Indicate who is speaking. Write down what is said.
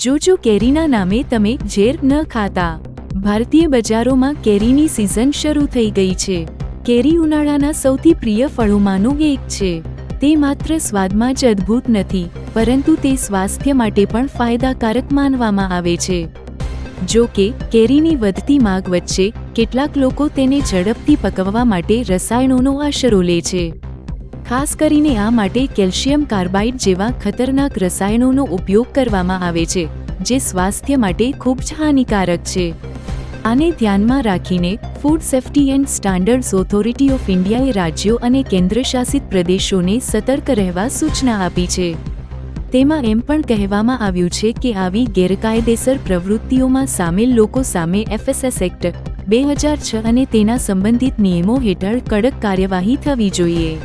Speaker 1: જોજો કેરીના નામે તમે ઝેર ન ખાતા। ભારતીય બજારોમાં કેરીની સિઝન શરૂ થઈ ગઈ છે। કેરી ઉનાળાના સૌથી પ્રિય ફળોમાંનું એક છે। તે માત્ર સ્વાદમાં જ અદ્ભુત નથી, પરંતુ તે સ્વાસ્થ્ય માટે પણ ફાયદાકારક માનવામાં આવે છે। જો કે કેરીની વધતી માંગ વચ્ચે કેટલાક લોકો તેને ઝડપથી પકવવા માટે રસાયણોનો આશરો લે છે। ખાસ કરીને આ માટે કેલ્શિયમ કાર્બાઇડ જેવા ખતરનાક રસાયણોનો ઉપયોગ કરવામાં આવે છે, જે સ્વાસ્થ્ય માટે ખૂબ જ હાનિકારક છે। આને ધ્યાનમાં રાખીને food safety and standards authority of ઇન્ડિયાએ રાજ્યો અને કેન્દ્રશાસિત પ્રદેશોને સતર્ક રહેવા સૂચના આપી છે। તેમાં એમ પણ કહેવામાં આવ્યું છે કે આવી ગેરકાયદેસર પ્રવૃત્તિઓમાં સામેલ લોકો સામે એફએસએસ એક્ટ 2006 અને તેના સંબંધિત નિયમો હેઠળ કડક કાર્યવાહી થવી જોઈએ।